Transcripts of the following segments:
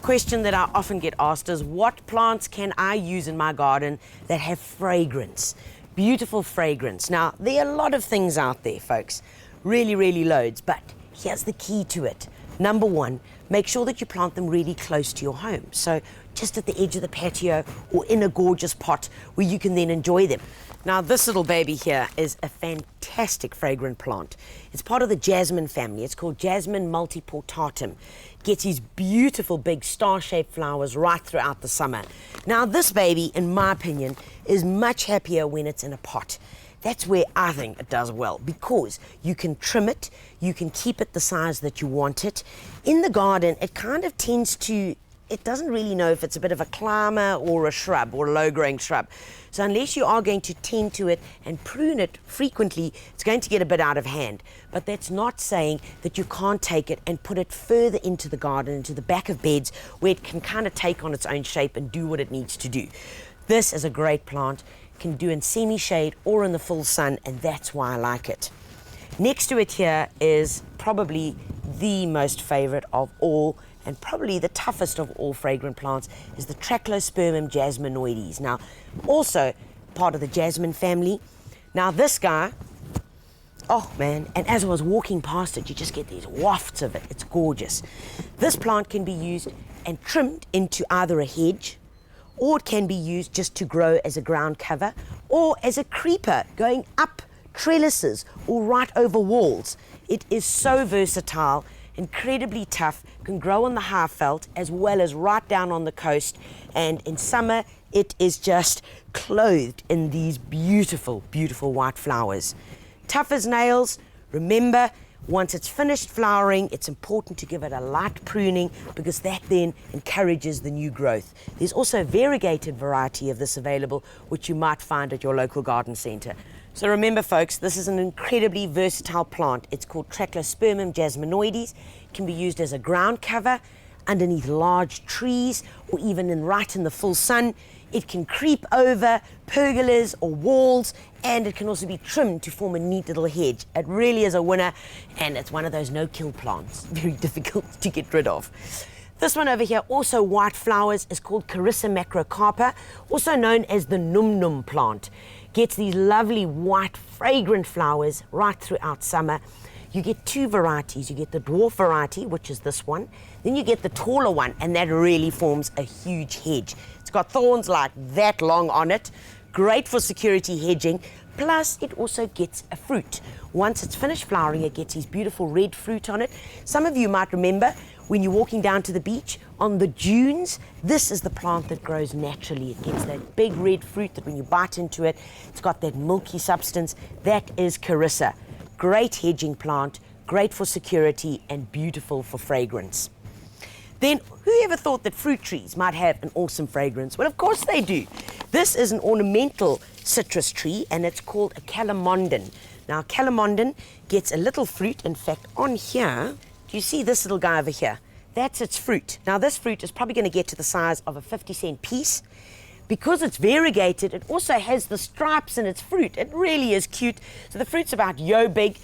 question that I often get asked is, what plants can I use in my garden that have fragrance? Beautiful fragrance. Now, there are a lot of things out there, folks. Really, really loads. But here's the key to it. Number one, make sure that you plant them really close to your home. So just at the edge of the patio or in a gorgeous pot where you can then enjoy them. Now, this little baby here is a fantastic fragrant plant. It's part of the jasmine family. It's called Jasmine multiportatum. Gets these beautiful big star-shaped flowers right throughout the summer. Now, this baby, in my opinion, is much happier when it's in a pot. That's where I think it does well, because you can trim it, you can keep it the size that you want it. In the garden, it kind of tends to, it doesn't really know if it's a bit of a climber or a shrub or a low-growing shrub. So unless you are going to tend to it and prune it frequently, it's going to get a bit out of hand. But that's not saying that you can't take it and put it further into the garden, into the back of beds, where it can kind of take on its own shape and do what it needs to do. This is a great plant. Can do in semi-shade or in the full sun, and that's why I like it. Next to it here is probably the most favorite of all, and probably the toughest of all fragrant plants, is the Trachelospermum jasminoides. Now, also part of the jasmine family. Now, this guy, oh man, and as I was walking past it, you just get these wafts of it. It's gorgeous. This plant can be used and trimmed into either a hedge, or it can be used just to grow as a ground cover, or as a creeper going up trellises or right over walls. It is so versatile, incredibly tough, can grow on the high veld as well as right down on the coast, and in summer it is just clothed in these beautiful, beautiful white flowers. Tough as nails. Remember, once it's finished flowering, it's important to give it a light pruning, because that then encourages the new growth. There's also a variegated variety of this available, which you might find at your local garden centre. So remember, folks, this is an incredibly versatile plant. It's called Trachelospermum jasminoides. It can be used as a ground cover, underneath large trees, or even right in the full sun. It can creep over pergolas or walls, and it can also be trimmed to form a neat little hedge. It really is a winner, and it's one of those no-kill plants, very difficult to get rid of. This one over here, also white flowers, is called Carissa macrocarpa, also known as the num-num plant. Gets these lovely white fragrant flowers right throughout summer. You get two varieties. You get the dwarf variety, which is this one. Then you get the taller one, and that really forms a huge hedge. It's got thorns like that long on it. Great for security hedging. Plus, it also gets a fruit. Once it's finished flowering, it gets these beautiful red fruit on it. Some of you might remember when you're walking down to the beach on the dunes, this is the plant that grows naturally. It gets that big red fruit that when you bite into it, it's got that milky substance. That is Carissa. Great hedging plant, great for security, and beautiful for fragrance. Then, whoever thought that fruit trees might have an awesome fragrance? Well, of course they do. This is an ornamental citrus tree, and it's called a calamondin. Now, calamondin gets a little fruit. In fact, on here, do you see this little guy over here? That's its fruit. Now, this fruit is probably going to get to the size of a 50-cent piece. Because it's variegated, it also has the stripes in its fruit. It really is cute. So the fruit's about yo big.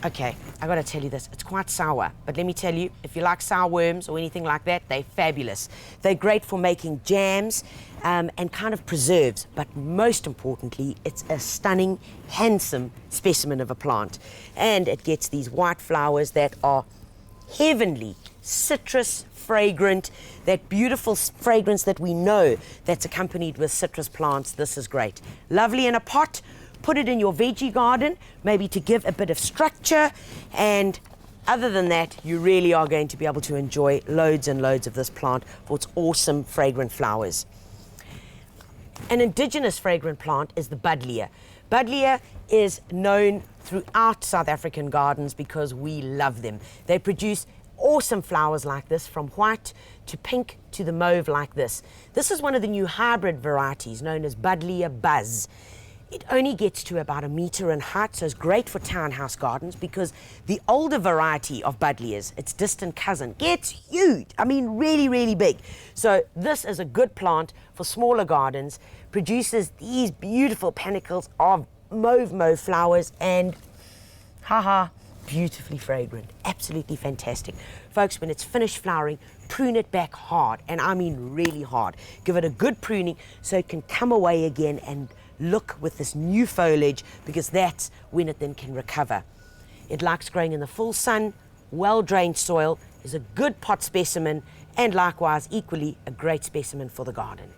Okay, I gotta tell you this, it's quite sour, but let me tell you, if you like sour worms or anything like that, they're fabulous. They're great for making jams and kind of preserves, but most importantly, it's a stunning, handsome specimen of a plant. And it gets these white flowers that are heavenly, citrus, fragrant, that beautiful fragrance that we know that's accompanied with citrus plants. This is great. Lovely in a pot. Put it in your veggie garden, maybe to give a bit of structure, and other than that, you really are going to be able to enjoy loads and loads of this plant for its awesome fragrant flowers. An indigenous fragrant plant is the Buddleia. Buddleia is known throughout South African gardens because we love them. They produce awesome flowers like this, from white to pink to the mauve like this. This is one of the new hybrid varieties known as Buddleia Buzz. It only gets to about 1 meter in height, so it's great for townhouse gardens, because the older variety of Buddleias, its distant cousin, gets huge. I mean, really, really big. So this is a good plant for smaller gardens, produces these beautiful panicles of mauve flowers, and haha, beautifully fragrant, absolutely fantastic. Folks, when it's finished flowering, prune it back hard, and I mean really hard. Give it a good pruning so it can come away again and look with this new foliage, because that's when it then can recover. It likes growing in the full sun, well-drained soil, is a good pot specimen, and likewise equally a great specimen for the garden.